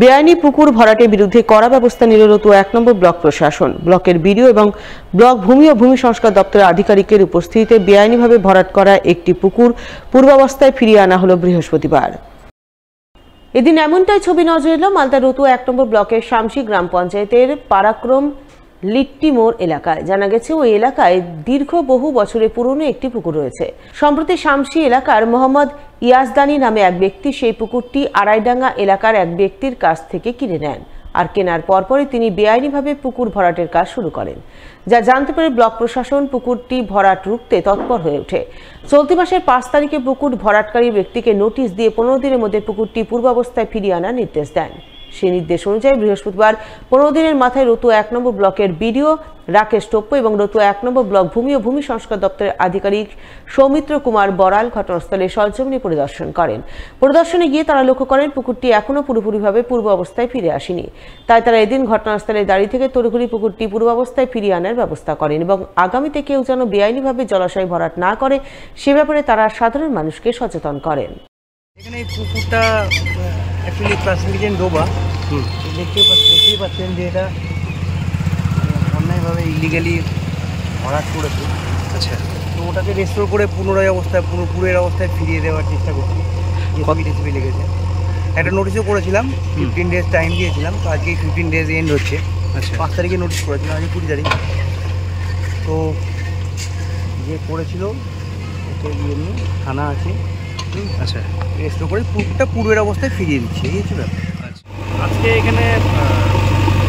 বেআইনি পুকুর ভরাটের বিরুদ্ধে কড়া ব্যবস্থা নিল রতুয়া ১ নম্বর ব্লক প্রশাসন। ব্লকের বিডিও এবং ব্লক ভূমি ও ভূমি সংস্কার দপ্তরের আধিকারিকের উপস্থিতিতে বেআইনিভাবে ভরাট করা একটি পুকুর পূর্বাবস্থায় ফিরিয়ে আনা হলো বৃহস্পতিবার। এদিন এমনটাই ছবি নজরে এলো মালদা রতুয়া ১ নম্বর ব্লকের শামসি গ্রাম পঞ্চায়েতের পারাক্রম লিট্টি মোড় এলাকায়। জানা গেছে ওই এলাকায় দীর্ঘ বহু বছরের পুরনো একটি পুকুর রয়েছে। সম্প্রতি শামসি এলাকার মোহাম্মদ ইয়াজদানি নামে এক ব্যক্তি সেই পুকুরটি আড়াইডাঙ্গা এলাকার এক ব্যক্তির কাছ থেকে কিনে নেন। আর কেনার পরপরই তিনি বেআইনিভাবে পুকুর ভরাটের কাজ শুরু করেন, যা জানতে পেরে ব্লক প্রশাসন পুকুরটি ভরাট রুখতে তৎপর হয়ে ওঠে। চলতি মাসের ৫ তারিখে পুকুর ভরাটকারী ব্যক্তিকে নোটিশ দিয়ে ১৫ দিনের মধ্যে পুকুরটি পূর্বাবস্থায় ফিরিয়ে আনার নির্দেশ দেন। সেই নির্দেশ অনুযায়ী বৃহস্পতিবার ১৫ দিনের মাথায় রতুয়া ১ নম্বর ব্লকের বিডিও রাকেশ টোপ্পো এবং রতুয়া ১ নম্বর ব্লক ভূমি ও ভূমি সংস্কার দপ্তরের আধিকারিক সৌমিত্র কুমার বড়াল ঘটনাস্থলে সরজমিনে পরিদর্শন করেন। পরিদর্শনে গিয়ে তারা লক্ষ্য করেন পুকুরটি এখনও পুরোপুরিভাবে পূর্ব অবস্থায় ফিরে আসেনি। তাই তারা এদিন ঘটনাস্থলে দাঁড়িয়ে থেকে তড়িঘড়ি পুকুরটি পূর্বাবস্থায় ফিরিয়ে আনার ব্যবস্থা করেন এবং আগামীতে কেউ যেন বেআইনিভাবে জলাশয় ভরাট না করে সে ব্যাপারে তারা সাধারণ মানুষকে সচেতন করেন। এখানে এই পুকুরটা অ্যাকচুয়ালি ক্লাসিফিকেশন ডোবা। দেখতেই পাচ্ছেন যে এটা অন্যায়ভাবে ইলিগালি ভরাট করেছে। আচ্ছা, তো ওটাকে রেস্টোর করে পুনরায় অবস্থায় পুরোপুরের অবস্থায় ফিরিয়ে দেওয়ার চেষ্টা করছি। রেসিপি লেগেছে, একটা নোটিশও করেছিলাম, 15 ডেজ টাইম দিয়েছিলাম। তো আজকে 15 ডেজ এন্ড হচ্ছে। আচ্ছা, 5 তারিখে নোটিশ করেছিলাম, আজকে 20 তারিখ। তো যে করেছিল ওকে নিয়ে থানা আছে। আচ্ছা, রেস্টোর করে পুকুরটা পূর্বের অবস্থায় ফিরিয়ে দিচ্ছে, এই হচ্ছে ব্যাপার। আজকে এখানে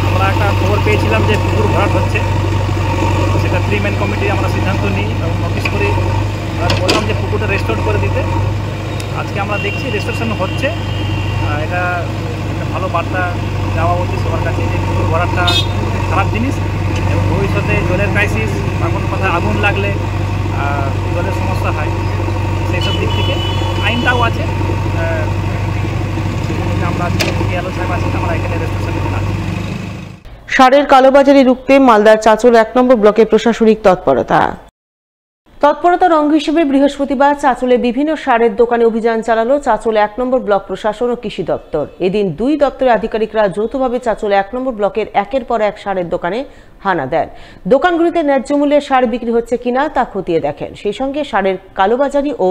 আমরা একটা খবর পেয়েছিলাম যে পুকুর ভরাট হচ্ছে। সেটা 3 ম্যান কমিটি আমরা সিদ্ধান্ত নিই এবং নোটিশ করি, বললাম যে পুকুরটা রেস্টোর করে দিতে। আজকে আমরা দেখছি রেস্টোরেশন হচ্ছে। এটা একটা ভালো বার্তা যাওয়া উচিত সবার কাছে যে পুকুর ভরাটটা খারাপ জিনিস এবং ভবিষ্যতে জলের ক্রাইসিস বা কোনো কথা আগুন লাগলে জলের সমস্যা হয়, সেই সব দিক থেকে আইনটাও আছে। সারের কালোবাজারি রুখতে মালদার চাঁচল ১ নম্বর ব্লকে প্রশাসনিক তৎপরতার অঙ্গ হিসেবে বৃহস্পতিবার চাঁচলে বিভিন্ন সারের দোকানে অভিযান চালালো চাঁচল ১ নম্বর ব্লক প্রশাসন ও কৃষি দপ্তর। এদিন 2 দপ্তরের আধিকারিকরা যৌথভাবে চাঁচল ১ নম্বর ব্লকের একের পর এক সারের দোকানে হানা দেন। দোকানগুলিতে ন্যায্য মূল্যে সার বিক্রি হচ্ছে কিনা তা খতিয়ে দেখেন। সেই সঙ্গে সারের কালোবাজারি ও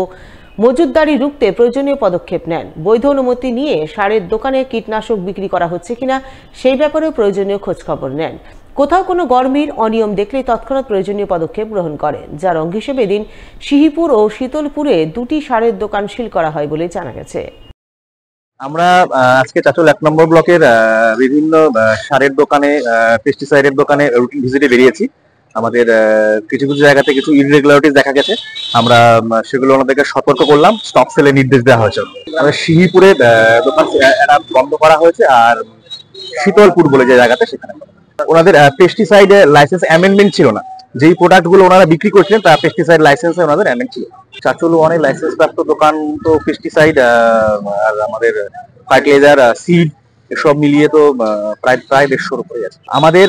মজুতদারি রুখতে প্রয়োজনীয় পদক্ষেপ নেন। বৈধ অনুমতি নিয়ে সারের দোকানে কীটনাশক বিক্রি করা হচ্ছে কিনা সেই ব্যাপারেও প্রয়োজনীয় খোঁজখবর নেন। কোথাও কোনো গরমির অনিয়ম দেখলে তৎক্ষণাৎ প্রয়োজনীয় পদক্ষেপ গ্রহণ করেন। যার অঙ্গ হিসেবে দিন সিহিপুর ও শীতলপুরে 2টি সারের দোকান সিল করা হয় বলে জানা গেছে। আমরা আজকে চাঁচল ১ নম্বর ব্লকের বিভিন্ন সারের দোকানে, পেস্টিসাইডের দোকানে রুটিন ভিজিটে বেরিয়েছি। আমাদের কিছু কিছু জায়গাতে কিছু ইররেগুলারিটিস দেখা গেছে, আমরা সেগুলো ওনাদেরকে সতর্ক করলাম, স্টক সেলের নির্দেশ দেওয়া হয়েছে। সিহিপুরে দোকান বন্ধ করা হয়েছে, আর শীতলপুর বলে যে জায়গাতে সেখানে ওনাদের পেস্টিসাইড লাইসেন্স অ্যামেন্ডমেন্ট ছিল না। যেই প্রোডাক্ট গুলো ওনারা বিক্রি করছিলেন তার পেস্টিসাইড লাইসেন্সে ওনাদের অ্যামেন্ড ছিল। চাঁচল অনেক লাইসেন্স প্রাপ্ত দোকান, তো পেস্টিসাইড আর আমাদের ফার্টিলাইজার, সিড এসব মিলিয়ে তো প্রায় 150-র উপরে আছে। আমাদের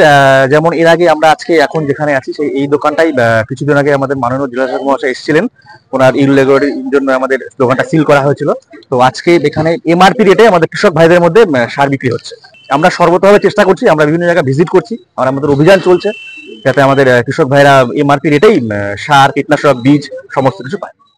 যেমন এর আগে আমরা আজকে এখন যেখানে আছি সেই এই দোকানটাই কিছুদিন আগে আমাদের মাননীয় জেলা শাসক মহাশয় এসেছিলেন, ওনার ইররেগুলারিটির জন্য আমাদের দোকানটা সিল করা হয়েছিল। তো আজকে এখানে এমআরপি রেটে আমাদের কৃষক ভাইদের মধ্যে সার বিক্রি হচ্ছে। আমরা সর্বতভাবে চেষ্টা করছি, আমরা বিভিন্ন জায়গায় ভিজিট করছি, আর আমাদের অভিযান চলছে যাতে আমাদের কৃষক ভাইরা এমআরপি রেটেই সার, কীটনাশক, বীজ সমস্ত কিছু পায়।